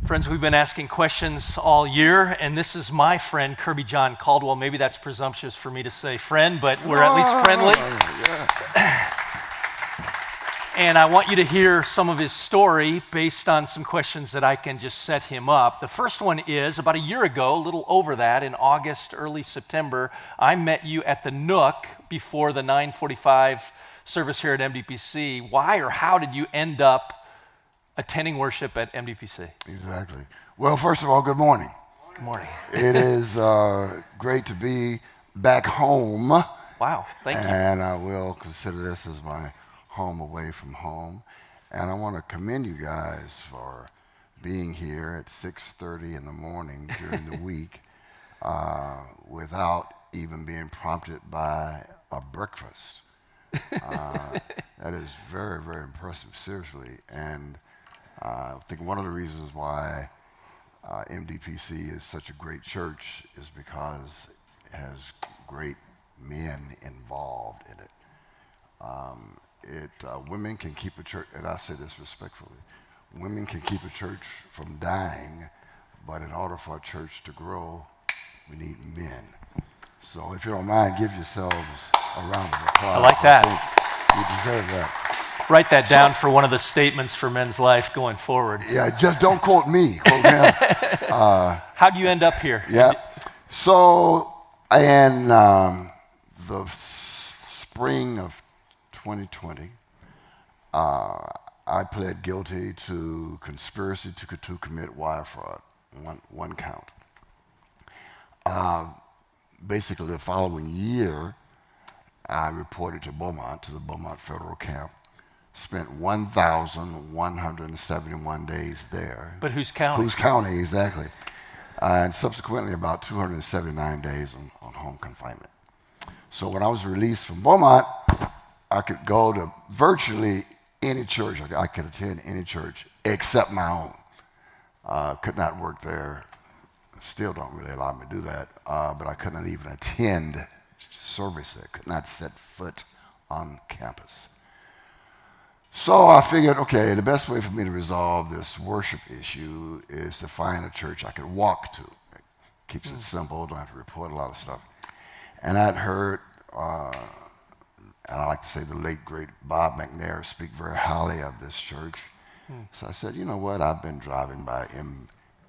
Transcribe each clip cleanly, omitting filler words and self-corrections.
Friends, we've been asking questions all year, and this is my friend, Kirbyjohn Caldwell. Maybe that's presumptuous for me to say friend, but we're at least friendly. Yeah. And I want you to hear some of his story based on some questions that I can just set him up. The first one is, about a year ago, a little over that, in August, early September, I met you at the Nook before the 9:45 service here at MDPC. Why or how did you end up attending worship at MDPC? Exactly. Well, first of all, good morning. Good morning. It is great to be back home. Wow, thank you. And I will consider this as my home away from home. And I want to commend you guys for being here at 6:30 in the morning during the week without even being prompted by a breakfast. That is very, very impressive, seriously. And I think one of the reasons why MDPC is such a great church is because it has great men involved in it. Women can keep a church, and I say this respectfully, women can keep a church from dying, but in order for a church to grow, we need men. So if you don't mind, give yourselves a round of applause. I like that. You deserve that. Write that down for one of the statements for men's life going forward. Yeah, just don't quote me, quote him. How'd you end up here? Yeah, so in the spring of 2020, I pled guilty to conspiracy to commit wire fraud, one count. Basically, the following year, I reported to the Beaumont Federal Camp. Spent 1,171 days there. But whose county? Whose county, exactly. And subsequently about 279 days on home confinement. So when I was released from Beaumont, I could go to virtually any church. I could attend any church except my own. Could not work there. Still don't really allow me to do that. But I couldn't even attend service there. Could not set foot on campus. So I figured, okay, the best way for me to resolve this worship issue is to find a church I could walk to. It keeps it simple, don't have to report a lot of stuff. And I'd heard, and I like to say the late, great Bob McNair speak very highly of this church. So I said, you know what, I've been driving by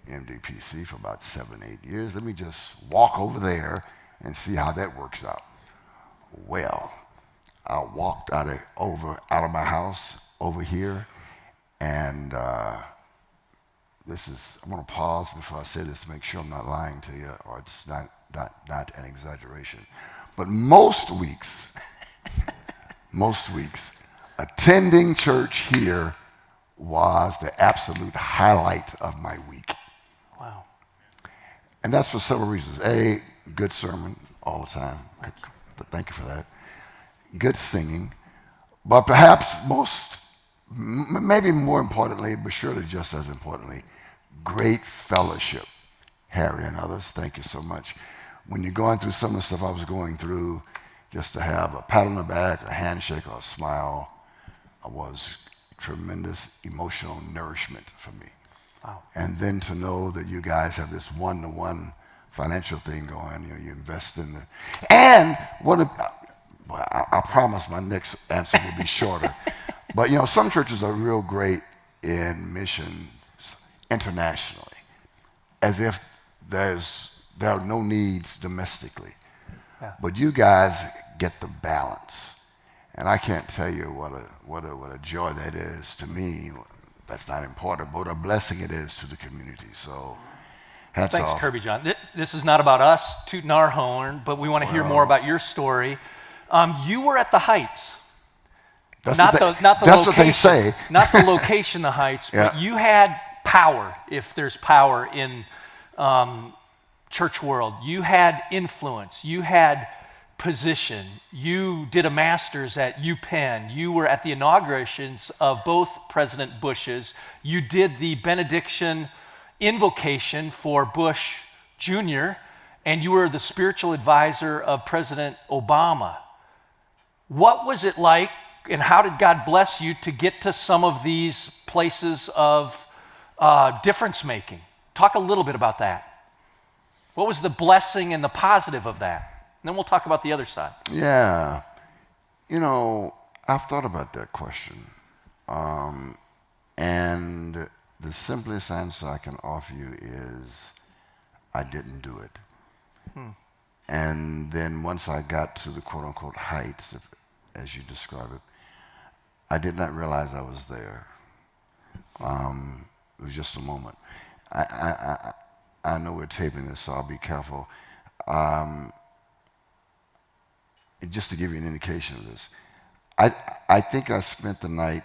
MDPC for about 7-8 years. Let me just walk over there and see how that works out. Well, I walked out of my house over here, and I'm going to pause before I say this to make sure I'm not lying to you, or it's not an exaggeration. But most weeks, attending church here was the absolute highlight of my week. Wow. And that's for several reasons. A, good sermon all the time. Thank you for that. Good singing, but perhaps maybe more importantly, but surely just as importantly, great fellowship. Harry and others, thank you so much. When you're going through some of the stuff I was going through, just to have a pat on the back, a handshake, or a smile was tremendous emotional nourishment for me. Wow. And then to know that you guys have this one-to-one financial thing going, you invest in the, and I promise my next answer will be shorter. But some churches are real great in missions internationally, as if there are no needs domestically. Yeah. But you guys get the balance, and I can't tell you what a joy that is to me. That's not important, but what a blessing it is to the community. So, hats off. Thanks, Kirbyjohn. This is not about us tooting our horn, but we want to hear more about your story. You were at the Heights. That's that's location, what they say. Not the location, the Heights, but you had power, if there's power in church world. You had influence. You had position. You did a master's at UPenn. You were at the inaugurations of both President Bush's. You did the benediction invocation for Bush Jr., and you were the spiritual advisor of President Obama. What was it like, and how did God bless you to get to some of these places of difference making. Talk a little bit about that. What was the blessing and the positive of that? And then we'll talk about the other side. Yeah. You know, I've thought about that question. And the simplest answer I can offer you is I didn't do it. And then once I got to the quote unquote heights, as you describe it, I did not realize I was there. It was just a moment. I know we're taping this, so I'll be careful. Just to give you an indication of this, I think I spent the night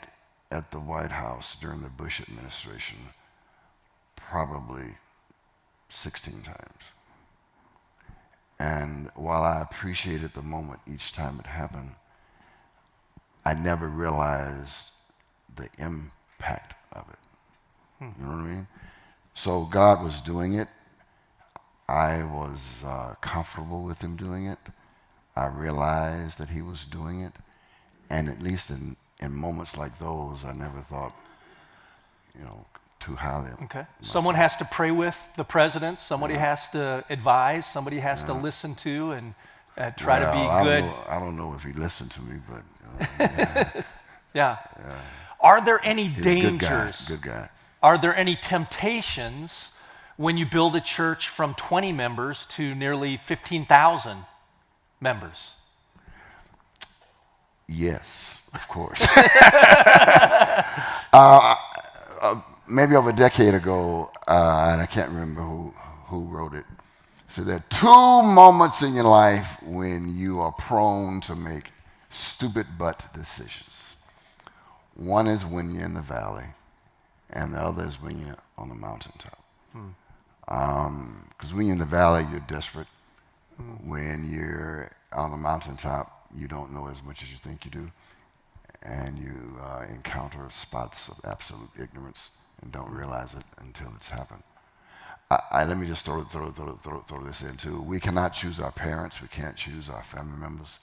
at the White House during the Bush administration probably 16 times. And while I appreciated the moment each time it happened, I never realized the impact of it. You know what I mean? So God was doing it. I was comfortable with him doing it. I realized that he was doing it. And at least in moments like those, I never thought, too highly of Okay. myself. Someone has to pray with the president. Somebody has to advise. Somebody has to listen to and try to be good. I don't know if he listened to me, but Yeah. Are there any he's dangers? Good guy. Are there any temptations when you build a church from 20 members to nearly 15,000 members? Yes, of course. Maybe over a decade ago, and I can't remember who wrote it, so there are two moments in your life when you are prone to make stupid but decisions. One is when you're in the valley, and the other is when you're on the mountaintop. Because when you're in the valley, you're desperate. When you're on the mountaintop, you don't know as much as you think you do, and you encounter spots of absolute ignorance and don't realize it until it's happened. Let me just throw this in too. We cannot choose our parents, we can't choose our family members,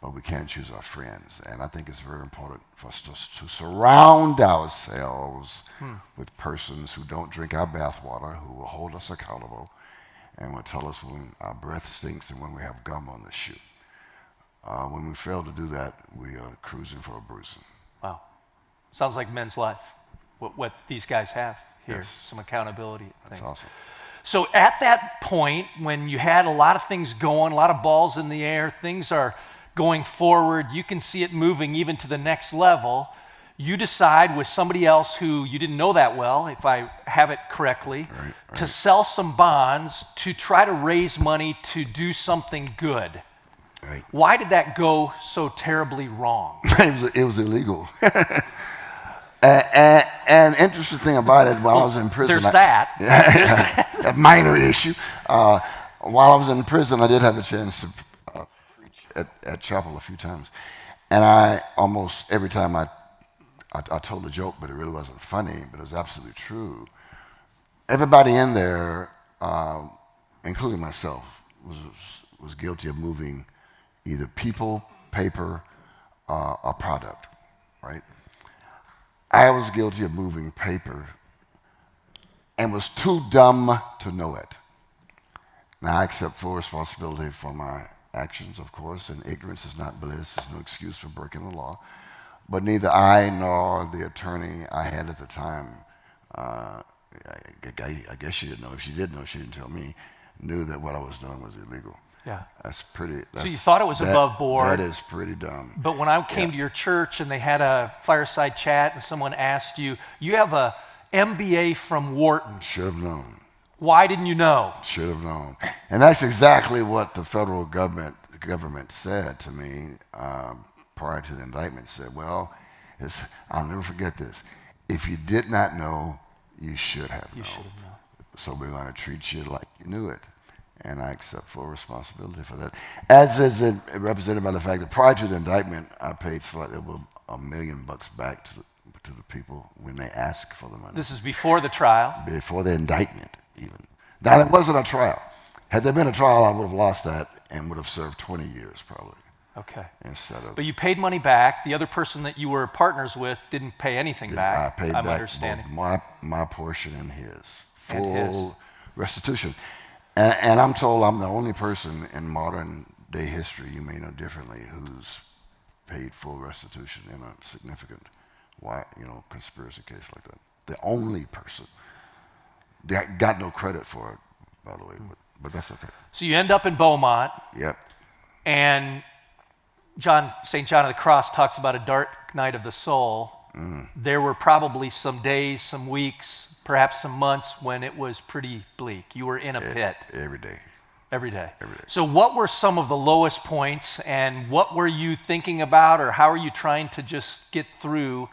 but we can choose our friends. And I think it's very important for us to surround ourselves with persons who don't drink our bathwater, who will hold us accountable, and will tell us when our breath stinks and when we have gum on the shoe. When we fail to do that, we are cruising for a bruising. Wow. Sounds like men's life, what these guys have here, Yes. some accountability That's things. awesome. So at that point, when you had a lot of things going, a lot of balls in the air, things are going forward, you can see it moving even to the next level, you decide with somebody else who you didn't know that well, if I have it correctly, to sell some bonds to try to raise money to do something good. Right. Why did that go so terribly wrong? It was illegal. And interesting thing about it, while I was in prison, There's that. a minor issue. While I was in prison, I did have a chance to preach at chapel a few times, and I almost every time I told a joke, but it really wasn't funny, but it was absolutely true. Everybody in there, including myself, was guilty of moving either people, paper, or product, right? I was guilty of moving paper and was too dumb to know it. Now, I accept full responsibility for my actions, of course, and ignorance is not bliss. There's no excuse for breaking the law. But neither I nor the attorney I had at the time, I guess she didn't know. If she did know, she didn't tell me, knew that what I was doing was illegal. Yeah. So you thought it was above board. That is pretty dumb. But when I came to your church and they had a fireside chat and someone asked you, you have a MBA from Wharton. Should have known. Why didn't you know? Should have known. And that's exactly what the federal government said to me prior to the indictment. Said, well, I'll never forget this. If you did not know, you should have known. You should have known. So we're going to treat you like you knew it. And I accept full responsibility for that. As is it represented by the fact that prior to the indictment, I paid slightly over $1 million back to the people when they asked for the money. This is before the trial. Before the indictment, even. Now, it wasn't a trial. Had there been a trial, I would have lost that and would have served 20 years probably. Okay. instead of. But you paid money back. The other person that you were partners with didn't pay anything back. I paid I'm back understanding. both my portion and his. And his. Full restitution. And I'm told I'm the only person in modern day history, you may know differently, who's paid full restitution in a significant, conspiracy case like that. The only person. They got no credit for it, by the way, but that's okay. So you end up in Beaumont. Yep. And St. John of the Cross talks about a dark night of the soul. There were probably some days, some weeks, perhaps some months when it was pretty bleak. You were in a pit. Every day. Every day. Every day. So what were some of the lowest points, and what were you thinking about, or how are you trying to just get through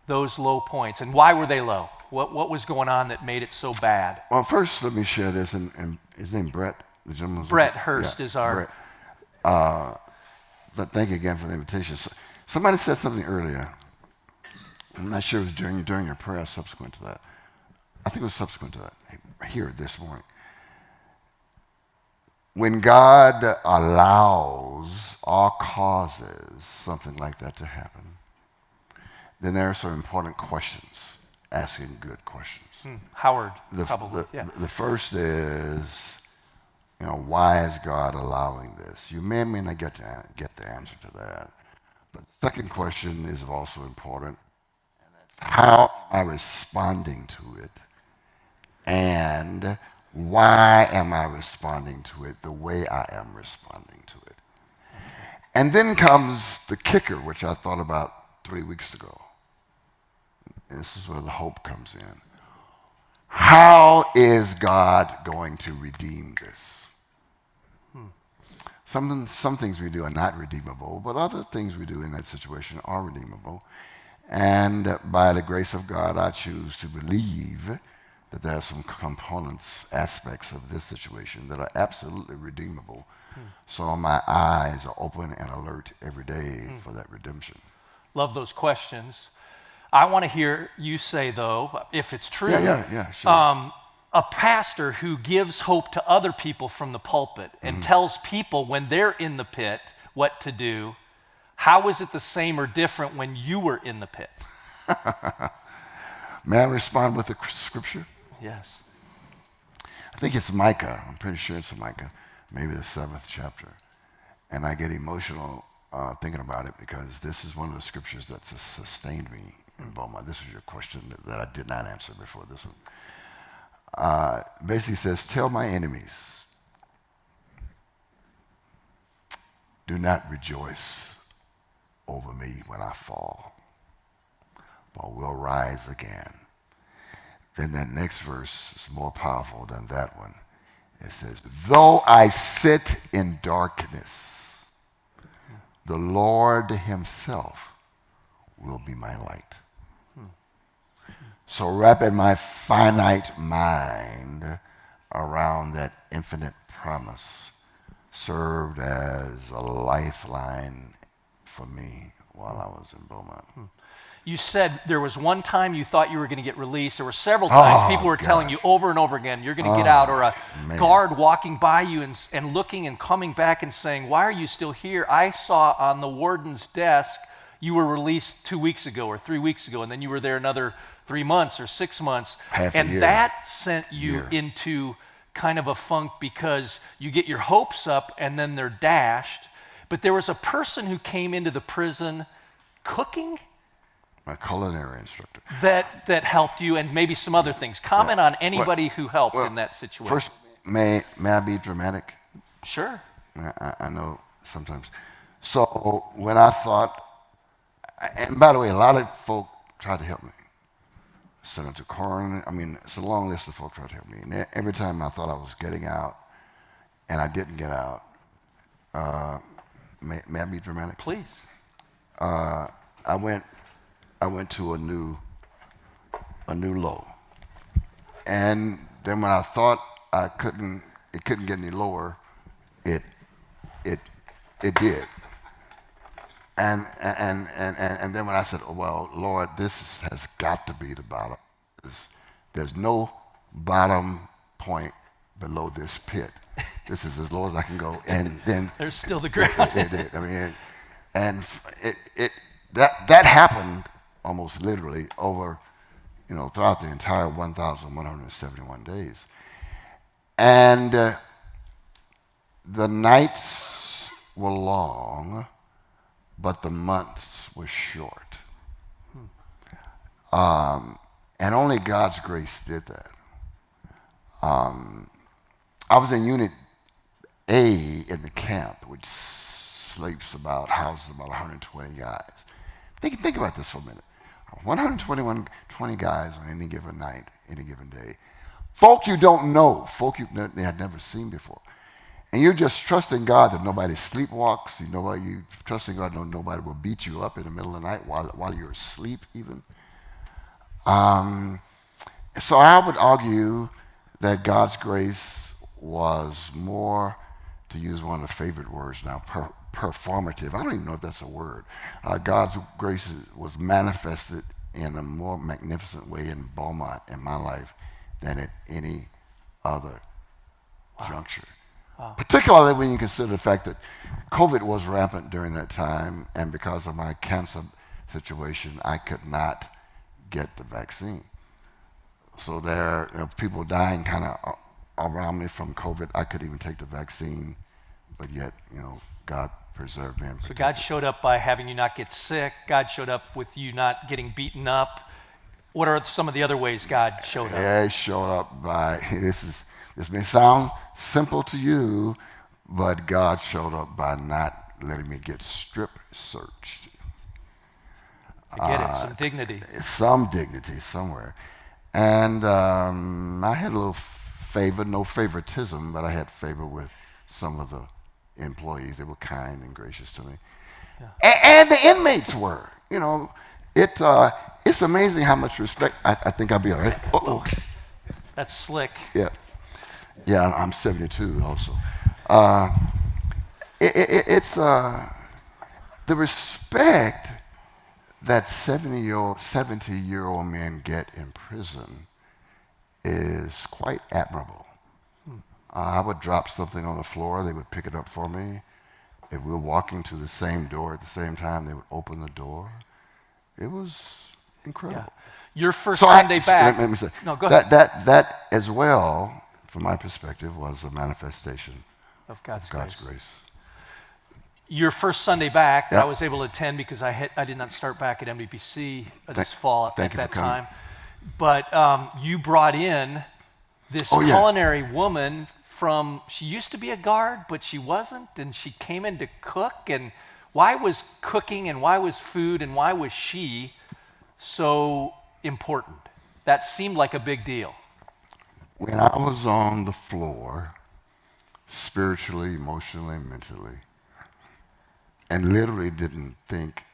those low points, and why were they low? What was going on that made it so bad? Well, first let me share this, and his name Brett, the gentleman's Brett Hurst is our... Brett. But thank you again for the invitation. Somebody said something earlier. I'm not sure it was during your prayer or subsequent to that. I think it was subsequent to that, here this morning. When God allows or causes something like that to happen, then there are some important questions, asking good questions. Howard, probably. The first is, why is God allowing this? You may or may not get the answer to that. But the second question is also important. And that's how am I responding to it? And why am I responding to it the way I am responding to it? And then comes the kicker, which I thought about 3 weeks ago. And this is where the hope comes in. How is God going to redeem this? Some things we do are not redeemable, but other things we do in that situation are redeemable. And by the grace of God, I choose to believe that there are some components, aspects of this situation that are absolutely redeemable. So my eyes are open and alert every day for that redemption. Love those questions. I want to hear you say, though, if it's true, Yeah, sure. A pastor who gives hope to other people from the pulpit and tells people when they're in the pit what to do, how is it the same or different when you were in the pit? May I respond with the scripture? Yes. I think it's Micah. I'm pretty sure it's Micah, maybe the 7th chapter. And I get emotional thinking about it because this is one of the scriptures that sustained me in Beaumont. This was your question that I did not answer before this one. Basically says, tell my enemies, do not rejoice over me when I fall, but will rise again. Then that next verse is more powerful than that one. It says, though I sit in darkness, the Lord himself will be my light. So wrapping my finite mind around that infinite promise served as a lifeline for me while I was in Beaumont. You said there was one time you thought you were going to get released. There were several times people were telling you over and over again, you're going to get out, or a guard walking by you and looking and coming back and saying, why are you still here? I saw on the warden's desk you were released 2 weeks ago or 3 weeks ago, and then you were there another 3 months or 6 months. Half a and year. that sent you into kind of a funk because you get your hopes up and then they're dashed. But there was a person who came into the prison cooking? My culinary instructor. That helped you, and maybe some other things. Comment on anybody who helped in that situation. First, may I be dramatic? Sure. I know sometimes. So when I thought, and by the way, a lot of folk tried to help me. Senator Corn, it's a long list of folk tried to help me. And every time I thought I was getting out, and I didn't get out, may I be dramatic? Please. I went to a new low, and then when I thought it couldn't get any lower, it did. And then when I said, oh, well, Lord, this has got to be the bottom. There's no bottom point below this pit. This is as low as I can go. And then There's still the ground. That happened almost literally over, throughout the entire 1,171 days. And the nights were long, but the months were short. And only God's grace did that. I was in Unit A in the camp, which houses about 120 guys. Think about this for a minute. 120 guys on any given night, any given day. Folk you don't know, folk you had never seen before. And you're just trusting God that nobody sleepwalks. You trusting God that nobody will beat you up in the middle of the night while you're asleep even. So I would argue that God's grace was more, to use one of the favorite words now, performative. I don't even know if that's a word. God's grace was manifested in a more magnificent way in Beaumont in my life than at any other juncture. Wow. Particularly when you consider the fact that COVID was rampant during that time, and because of my cancer situation, I could not get the vaccine. So there are people dying kind of around me from COVID. I couldn't even take the vaccine, but yet, God preserved me. So God showed up by having you not get sick. God showed up with you not getting beaten up. What are some of the other ways God showed up? Yeah, He showed up by, this may sound simple to you, but God showed up by not letting me get strip searched. I get it, some dignity. Some dignity somewhere. And I had a little favor, no favoritism, but I had favor with some of the employees. They were kind and gracious to me. Yeah. And the inmates were. It's amazing how much respect. I think I'll be all right. Uh-oh. That's slick. Yeah. Yeah, I'm 72 also. It's the respect that 70-year-old men get in prison is quite admirable. I would drop something on the floor, they would pick it up for me. If we were walking to the same door at the same time, they would open the door. It was incredible. Yeah. Your first Sunday back. Let me say, no, go ahead. That as well, from my perspective, was a manifestation of God's grace. Your first Sunday back that I was able to attend because I did not start back at MDPC this fall at that time. But you brought in this culinary woman she used to be a guard, but she wasn't, and she came in to cook. And why was cooking and why was food and why was she so important? That seemed like a big deal. When I was on the floor, spiritually, emotionally, mentally, and literally didn't think,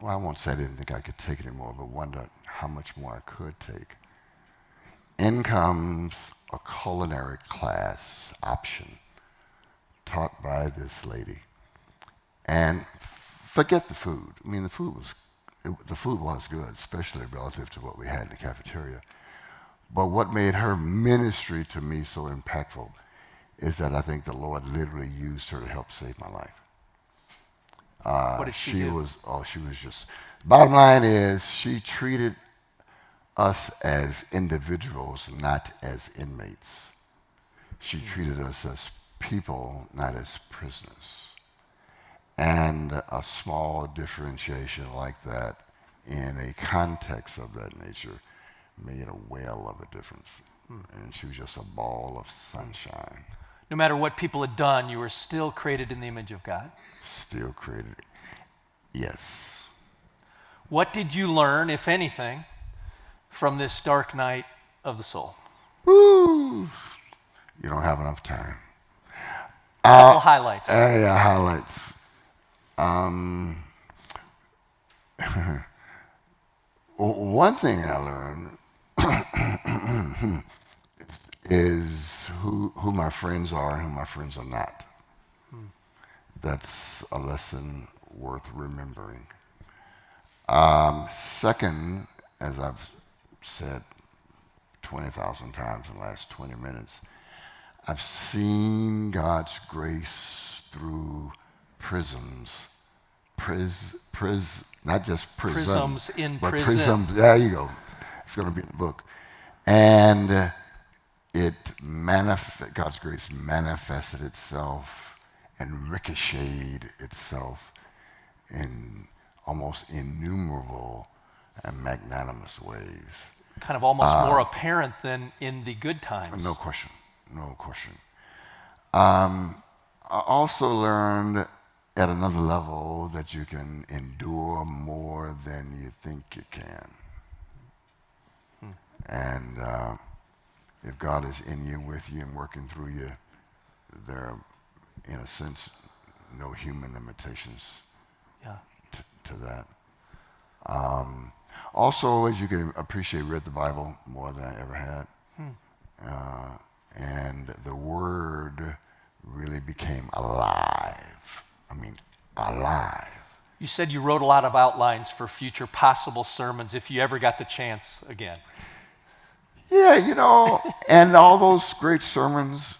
I won't say I didn't think I could take it anymore, but wondered how much more I could take. In comes a culinary class option taught by this lady. And forget the food. I mean, the food was good, especially relative to what we had in the cafeteria. But what made her ministry to me so impactful is that I think the Lord literally used her to help save my life. What did she do? She was just, bottom line is she treated us as individuals, not as inmates. She treated us as people, not as prisoners. And a small differentiation like that in a context of that nature made a whale of a difference. And she was just a ball of sunshine. No matter what people had done, you were still created in the image of God. Still created, yes. What did you learn, if anything, from this dark night of the soul? Woo! You don't have enough time. A couple highlights. Yeah, highlights. One thing I learned is who my friends are and who my friends are not. That's a lesson worth remembering. Second, as I've said 20,000 times in the last 20 minutes, I've seen God's grace through prisms. Not just prism, Prisms in but prison. prisms. There you go. It's going to be in the book. And God's grace manifested itself and ricocheted itself in almost innumerable and magnanimous ways. Kind of almost more apparent than in the good times. No question. No question. I also learned at another level that you can endure more than you think you can. And if God is in you, with you, and working through you, there are, in a sense, no human limitations to that. Also, as you can appreciate, read the Bible more than I ever had. And the Word really became alive. I mean, alive. You said you wrote a lot of outlines for future possible sermons if you ever got the chance again. Yeah, and all those great sermons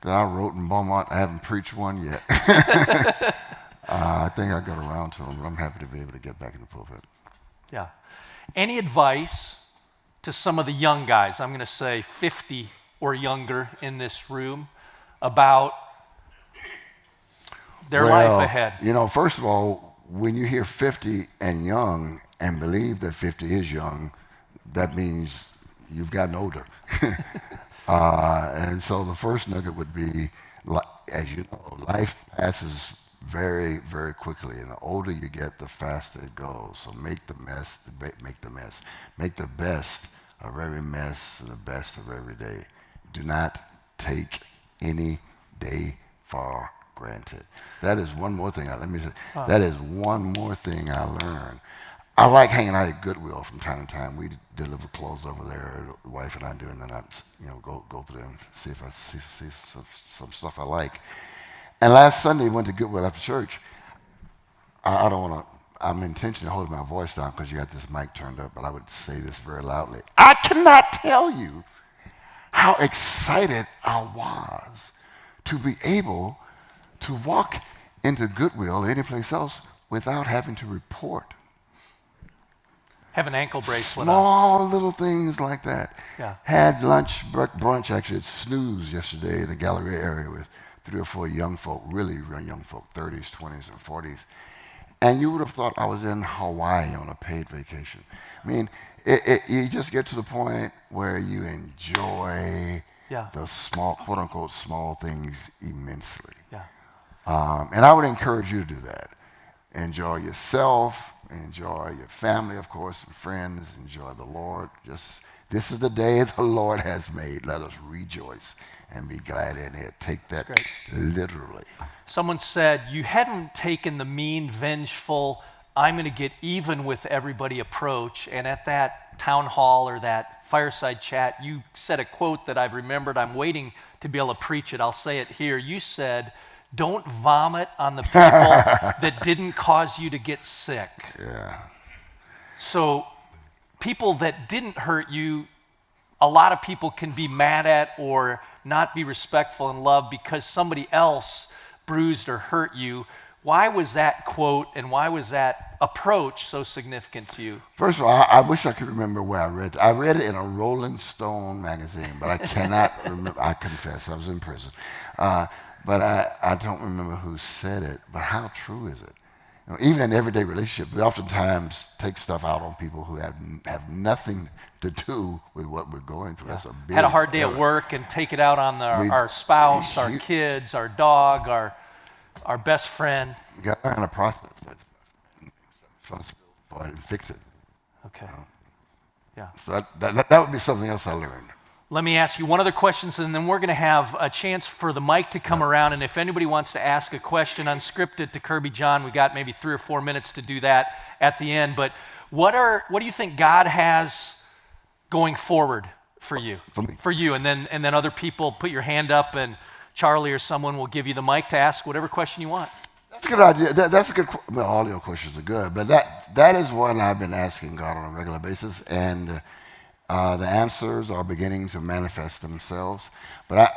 that I wrote in Beaumont, I haven't preached one yet. I think I got around to them, but I'm happy to be able to get back in the pulpit. Yeah. Any advice to some of the young guys, I'm going to say 50 or younger in this room, about their life ahead? First of all, when you hear 50 and young and believe that 50 is young, that means you've gotten older. And so the first nugget would be, as you know, life passes very, very quickly. And the older you get, the faster it goes. So make the best of every mess and the best of every day. Do not take any day for granted. That is one more thing. That is one more thing I learned. I like hanging out at Goodwill from time to time. We deliver clothes over there, the wife and I do, and then I go through and see if I see some stuff I like. And last Sunday, we went to Goodwill after church. I'm intentionally holding my voice down because you got this mic turned up, but I would say this very loudly. I cannot tell you how excited I was to be able to walk into Goodwill or any place else without having to report. Have an ankle bracelet Small little things like that. Yeah. Had brunch actually at Snooze yesterday in the Galleria area with 3 or 4 young folk, really young folk, 30s, 20s, and 40s. And you would have thought I was in Hawaii on a paid vacation. I mean, you just get to the point where you enjoy the small, quote unquote, small things immensely. Yeah. And I would encourage you to do that. Enjoy yourself, enjoy your family, of course, and friends, enjoy the Lord. This is the day the Lord has made. Let us rejoice and be glad in it. Take that literally. Someone said, you hadn't taken the mean, vengeful, I'm going to get even with everybody approach. And at that town hall or that fireside chat, you said a quote that I've remembered. I'm waiting to be able to preach it. I'll say it here. You said, don't vomit on the people that didn't cause you to get sick. Yeah. So people that didn't hurt you, a lot of people can be mad at or not be respectful and love because somebody else bruised or hurt you. Why was that quote and why was that approach so significant to you? First of all, I wish I could remember where I read it. I read it in a Rolling Stone magazine, but I cannot remember. I confess, I was in prison. But I don't remember who said it, but how true is it? Even in everyday relationships, we oftentimes take stuff out on people who have nothing to do with what we're going through. That's a big Had a hard day error. at work and take it out on our spouse, our kids, our dog, our best friend. You got to learn a process. That's and fix it. Okay. Yeah. So that would be something else I learned. Let me ask you one other question, and then we're going to have a chance for the mic to come around. And if anybody wants to ask a question unscripted to Kirbyjohn, we got maybe 3 or 4 minutes to do that at the end. But what do you think God has going forward for you? For you, and then other people, put your hand up, and Charlie or someone will give you the mic to ask whatever question you want. That's a good idea. That's a good. Well, all your questions are good, but that is one I've been asking God on a regular basis, and the answers are beginning to manifest themselves. But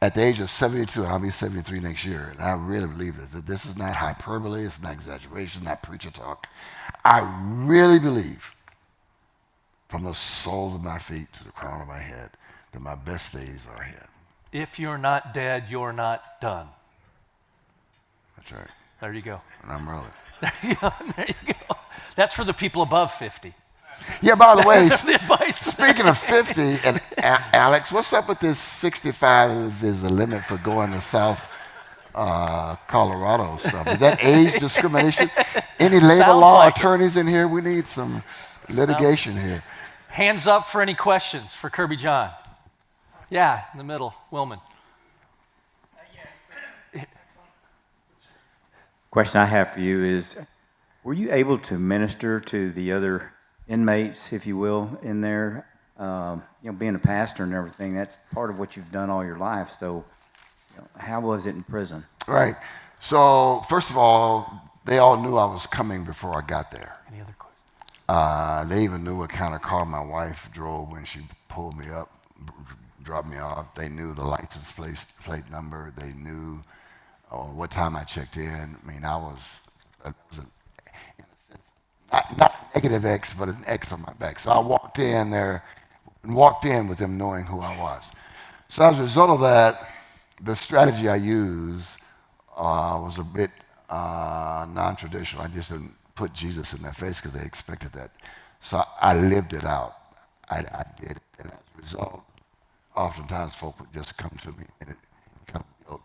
at the age of 72, and I'll be 73 next year, and I really believe this, that this is not hyperbole, it's not exaggeration, not preacher talk. I really believe, from the soles of my feet to the crown of my head, that my best days are ahead. If you're not dead, you're not done. That's right. There you go. And I'm early. There you go. There you go. That's for the people above 50. Yeah, by the way, That's the advice. speaking of 50, and Alex, what's up with this 65 is the limit for going to South Colorado stuff? Is that age discrimination? Any labor Sounds law like attorneys in here? We need some litigation here. Hands up for any questions for Kirbyjohn. Yeah, in the middle, Wilman. Question I have for you is, were you able to minister to the other inmates, if you will, in there? Being a pastor and everything, that's part of what you've done all your life. So, how was it in prison? Right. So, first of all, they all knew I was coming before I got there. Any other questions? They even knew what kind of car my wife drove when she pulled me up, dropped me off. They knew the license plate number. They knew what time I checked in. I mean, I was in a sense, not a negative X, but an X on my back. So I walked in there and walked in with them knowing who I was. So as a result of that, the strategy I used was a bit non-traditional. I just didn't put Jesus in their face because they expected that. So I lived it out. I did it. And as a result, oftentimes folk would just come to me and it kind of built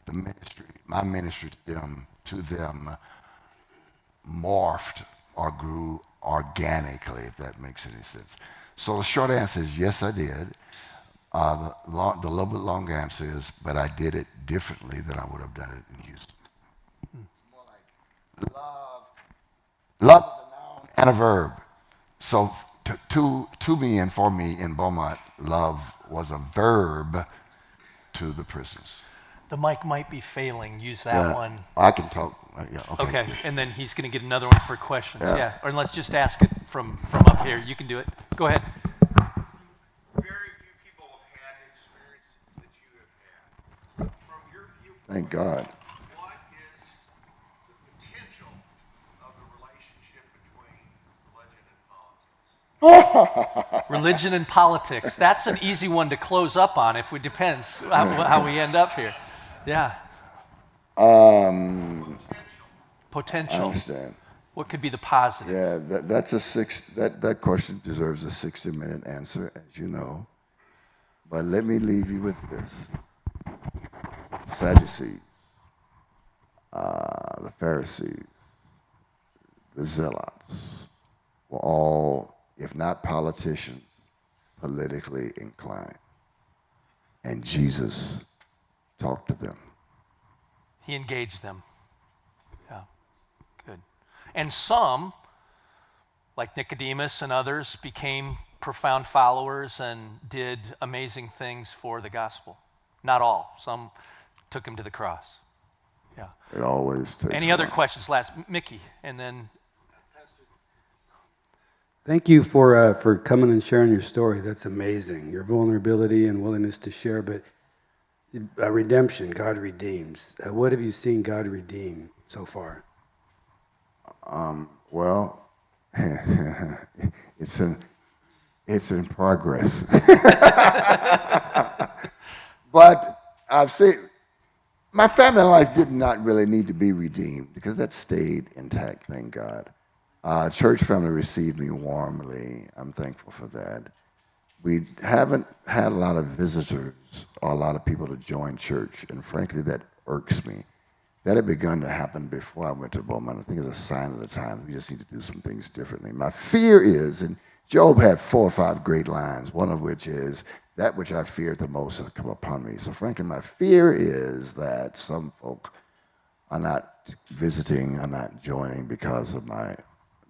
the ministry, my ministry to them morphed or grew organically, if that makes any sense. So the short answer is yes, I did. The little bit longer answer is, but I did it differently than I would have done it in Houston. It's more like love is a noun and a verb. So to me and for me in Beaumont, love was a verb to the prisoners. The mic might be failing. Use that one. I can talk. Yeah, okay. Okay, and then he's going to get another one for questions. Yeah. Or let's just ask it from up here. You can do it. Go ahead. Very few people have had the experience that you have had. From your viewpoint, Thank God. what is the potential of the relationship between religion and politics? Religion and politics. That's an easy one to close up on if it depends how we end up here. Yeah. Potential. I understand. What could be the positive? Yeah, that question deserves a 60-minute answer, as you know. But let me leave you with this. Sadducees, the Pharisees, the Zealots were all, if not politicians, politically inclined. And Jesus talked to them. He engaged them. Yeah, good. And some, like Nicodemus and others, became profound followers and did amazing things for the gospel. Not all. Some took him to the cross. Yeah. It always takes Any other one. questions? Last, Mickey, and then Thank you for coming and sharing your story. That's amazing. Your vulnerability and willingness to share. But redemption, God redeems. What have you seen God redeem so far? Well, it's in progress. But I've seen my family life did not really need to be redeemed because that stayed intact, thank God. Church family received me warmly. I'm thankful for that. We haven't had a lot of visitors or a lot of people to join church, and frankly, that irks me. That had begun to happen before I went to Beaumont. I think it's a sign of the time. We just need to do some things differently. My fear is, and Job had 4 or 5 great lines, one of which is, that which I feared the most has come upon me. So frankly, my fear is that some folk are not visiting, are not joining because of my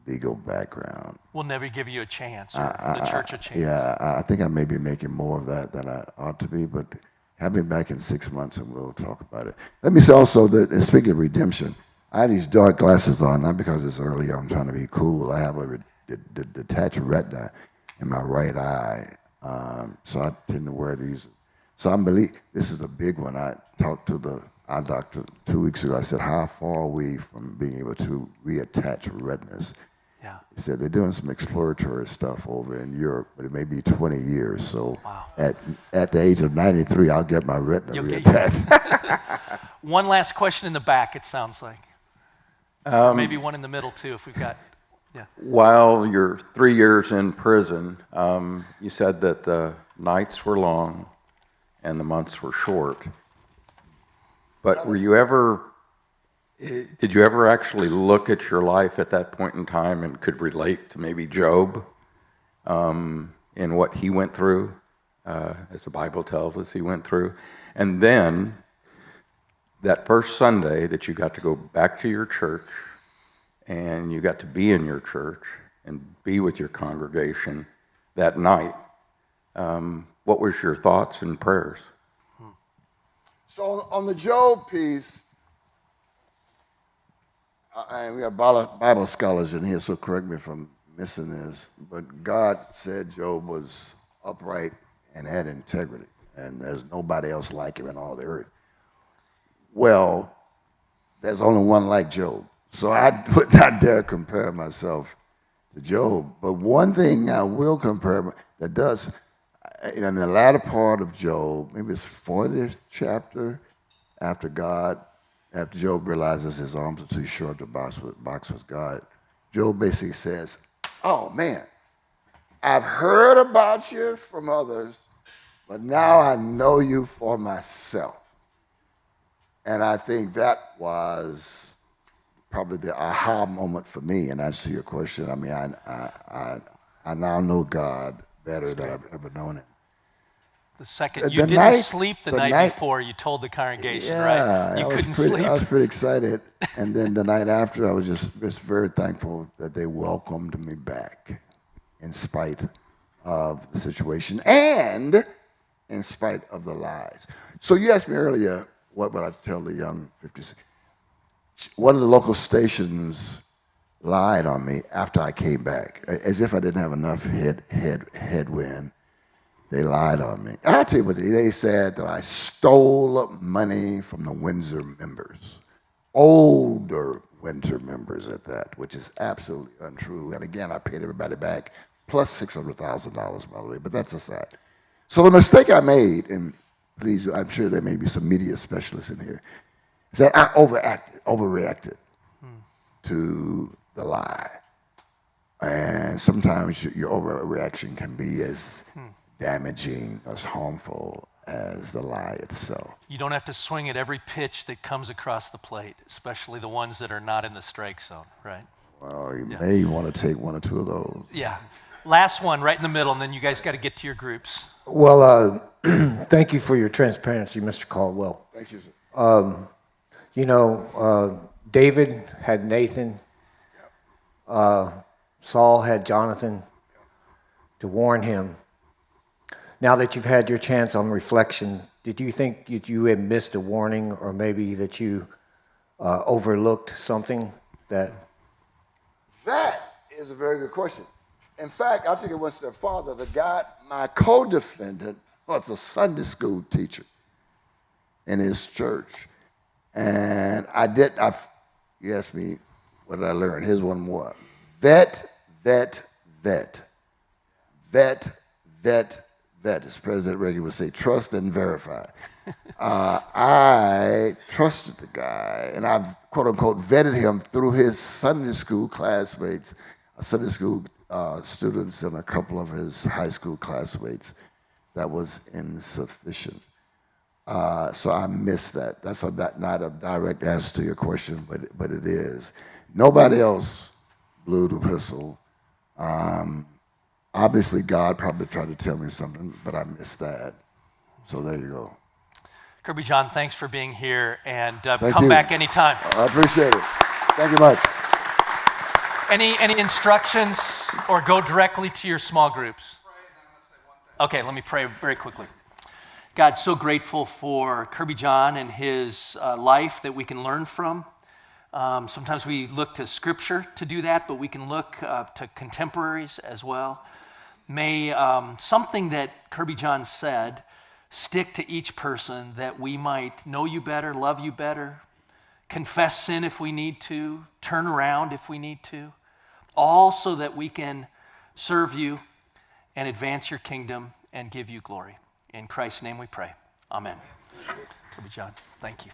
legal background. we'll never give you a chance, or the church a chance. Yeah, I think I may be making more of that than I ought to be, but have me back in 6 months and we'll talk about it. Let me say also that, and speaking of redemption, I have these dark glasses on, not because it's early, I'm trying to be cool. I have a detached retina in my right eye, so I tend to wear these So this is a big one. I talked to our doctor 2 weeks ago. I said, how far are we from being able to reattach retinas? Yeah. He said they're doing some exploratory stuff over in Europe, but it may be 20 years. So Wow. at the age of 93, I'll get my retina You'll get reattached. One last question in the back, it sounds like. Or maybe one in the middle, too, if we've got, yeah. While you're 3 years in prison, you said that the nights were long and the months were short. But did you ever actually look at your life at that point in time and could relate to maybe Job in what he went through, as the Bible tells us he went through? And then that first Sunday that you got to go back to your church and you got to be in your church and be with your congregation that night, what was your thoughts and prayers? So on the Job piece, and we have Bible scholars in here, so correct me if I'm missing this, but God said Job was upright and had integrity, and there's nobody else like him in all the earth. Well, there's only one like Job. So I would not dare compare myself to Job. But one thing I will compare that does, in the latter part of Job, maybe it's 40th chapter, after Job realizes his arms are too short to box with God, Job basically says, oh man, I've heard about you from others, but now I know you for myself. And I think that was probably the aha moment for me. And answer your question, I mean, I now know God better than I've ever known him. The second you didn't sleep the night before, you told the congregation, yeah, right? You couldn't sleep. sleep. I was pretty excited. And then the night after, I was just very thankful that they welcomed me back in spite of the situation and in spite of the lies. So you asked me earlier, what would I tell the young 56? One of the local stations lied on me after I came back, as if I didn't have enough headwind. They lied on me. I'll tell you what, they said that I stole money from the Windsor members, older Windsor members at that, which is absolutely untrue. And again, I paid everybody back, plus $600,000, by the way, but that's aside. So the mistake I made, and please, I'm sure there may be some media specialists in here, is that I overreacted to the lie. And sometimes your overreaction can be as damaging, as harmful as the lie itself. You don't have to swing at every pitch that comes across the plate, especially the ones that are not in the strike zone, right? Well, you may want to take one or two of those. Yeah. Last one, right in the middle, and then you guys got to get to your groups. Well, thank you for your transparency, Mr. Caldwell. Thank you, sir. David had Nathan. Saul had Jonathan to warn him. Now that you've had your chance on reflection, did you think you had missed a warning, or maybe that you overlooked something that? That is a very good question. In fact, I'll take it one step farther. My co-defendant was a Sunday school teacher in his church. And you asked me, what did I learn? Here's one more. Vet. As President Reagan would say, trust and verify. I trusted the guy, and I've, quote unquote, vetted him through his Sunday school classmates, Sunday school students, and a couple of his high school classmates. That was insufficient. So I missed that. That's not a direct answer to your question, but it is. Nobody else blew the whistle. Obviously, God probably tried to tell me something, but I missed that. So there you go. Kirbyjohn, thanks for being here, and Thank come you. back anytime. I appreciate it. Thank you much. Any instructions, or go directly to your small groups? Okay, let me pray very quickly. God, so grateful for Kirbyjohn and his life that we can learn from. Sometimes we look to Scripture to do that, but we can look to contemporaries as well. May something that Kirbyjohn said stick to each person, that we might know you better, love you better, confess sin if we need to, turn around if we need to, all so that we can serve you and advance your kingdom and give you glory. In Christ's name we pray. Amen. Kirbyjohn, thank you.